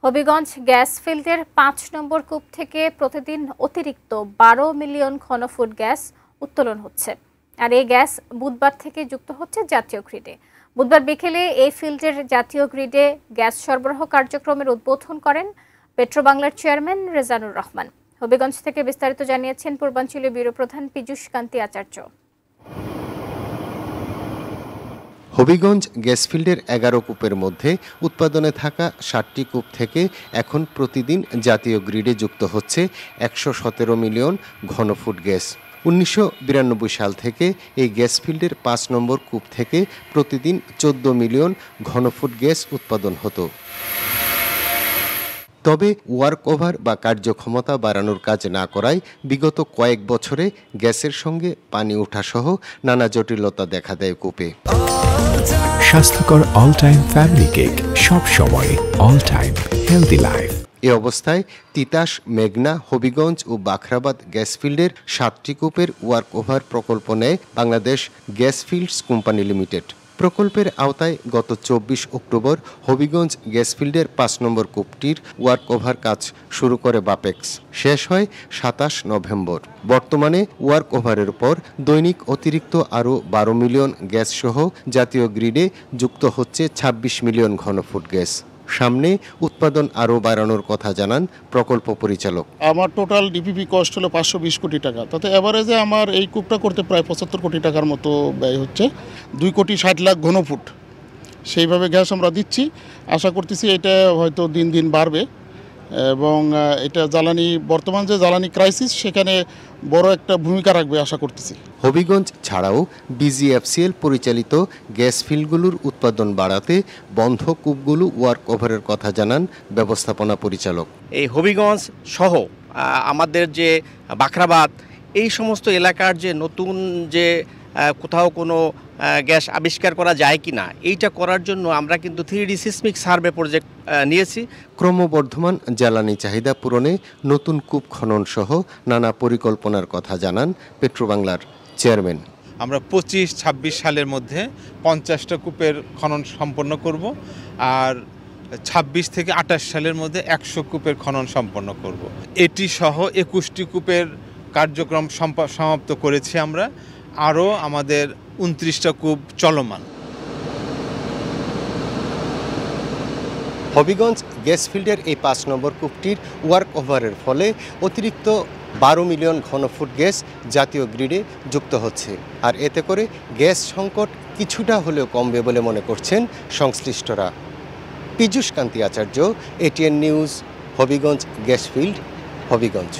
Habiganj gas ফিল্ডের ৫ নম্বর কূপ থেকে প্রতিদিন অতিরিক্ত ১২ মিলিয়ন ঘনফুট গ্যাস উত্তোলন হচ্ছে। আর এই গ্যাস বুধবার থেকে যুক্ত হচ্ছে জাতীয় গ্রিডে। বুধবার বিকেলে এই ফিল্ডের জাতীয় গ্রিডে গ্যাস সরবরাহ কার্যক্রমের উদ্বোধন করেন পেট্রোবাংলার চেয়ারম্যান রেজানুর রহমান। হবিগঞ্জ থেকে বিস্তারিত জানিয়েছেন পূর্বাঞ্চলীয় ব্যুরো প্রধান পীযূষ কান্তি আচার্য। হবিগঞ্জ গ্যাস ফিল্ডের ১১ কূপের মধ্যে উৎপাদনে থাকা ৬০টি কূপ থেকে এখন প্রতিদিন জাতীয় গ্রিডে যুক্ত হচ্ছে ১১৭ মিলিয়ন ঘনফুট গ্যাস। ১৯৯২ সাল থেকে এই গ্যাস ফিল্ডের ৫ নম্বর কূপ থেকে প্রতিদিন ১৪ মিলিয়ন ঘনফুট গ্যাস উৎপাদন হতো। তবে ওয়ার্ক ওভার বা কার্যক্ষমতা বাড়ানোর কাজ না করায় বিগত কয়েক বছরে গ্যাসের সঙ্গে পানি ওঠাসহ নানা জটিলতা দেখা দেয় কূপে। স্বাস্থ্যকর অল টাইম ফ্যামিলি কেক, সব সময় অল টাইম হেলদি লাইফ। এ অবস্থায় তিতাস, মেঘনা, হবিগঞ্জ ও বাখরাবাদ গ্যাস ফিল্ডের ৭টি কূপের ওয়ার্ক ওভার প্রকল্প নেয় Bangladesh gas fields company limited. প্রকল্পের আওতায় গত ২৪ অক্টোবর হবিগঞ্জ গ্যাস ফিল্ডের ৫ নম্বর কূপটির ওয়ার্ক ওভার কাজ শুরু করে বাপেক্স, শেষ হয় ২৭ নভেম্বর। বর্তমানে ওয়ার্ক ওভারের পর দৈনিক অতিরিক্ত আরও ১২ মিলিয়ন গ্যাস সহ জাতীয় গ্রিডে যুক্ত হচ্ছে ২৬ মিলিয়ন ঘনফুট গ্যাস। সামনে উৎপাদন আরও বাড়ানোর কথা জানান প্রকল্প পরিচালক। আমার টোটাল ডিপিপি কস্ট হলো ৫২০ কোটি টাকা, তাতে এভারেজে আমার এই কূপটা করতে প্রায় ৭৫ কোটি টাকার মতো ব্যয় হচ্ছে। ২ কোটি ৬০ লাখ ঘনফুট সেইভাবে গ্যাস আমরা দিচ্ছি। আশা করতেছি এটা হয়তো দিন দিন বাড়বে এবং এটা জ্বালানি, বর্তমান যে জ্বালানি ক্রাইসিস, সেখানে বড় একটা ভূমিকা রাখবে আশা করতেছি। হবিগঞ্জ ছাড়াও বিজিএফসিএল পরিচালিত গ্যাস ফিল্ডগুলোর উৎপাদন বাড়াতে বন্ধ কূপগুলো ওয়ার্ক ওভারের কথা জানান ব্যবস্থাপনা পরিচালক। এই হবিগঞ্জ সহ আমাদের যে বাখরাবাদ, এই সমস্ত এলাকার যে নতুন যে কোথাও কোনো গ্যাস আবিষ্কার করা যায় কি না, এইটা করার জন্য আমরা কিন্তু 3D সিসমিক সার্ভে প্রজেক্ট নিয়েছি। ক্রমবর্ধমান জ্বালানি চাহিদা পূরণে নতুন কূপ খনন সহ নানা পরিকল্পনার কথা জানান পেট্রোবাংলার চেয়ারম্যান। আমরা ২৫-২৬ সালের মধ্যে ৫০টা কূপের খনন সম্পন্ন করব, আর ২৬ থেকে ২৮ সালের মধ্যে ১০০ কূপের খনন সম্পন্ন করব। এটি সহ ২১টি কূপের কার্যক্রম সমাপ্ত করেছি আমরা। আরও আমাদের ২৯টা কূপ চলমান। হবিগঞ্জ গ্যাস ফিল্ডের এই ৫ নম্বর কূপটির ওয়ার্ক ওভারের ফলে অতিরিক্ত ১২ মিলিয়ন ঘনফুট গ্যাস জাতীয় গ্রিডে যুক্ত হচ্ছে। আর এতে করে গ্যাস সংকট কিছুটা হলেও কমবে বলে মনে করছেন সংশ্লিষ্টরা। Piyush Kanti Acharya, ATN news, Habiganj gas field, Habiganj.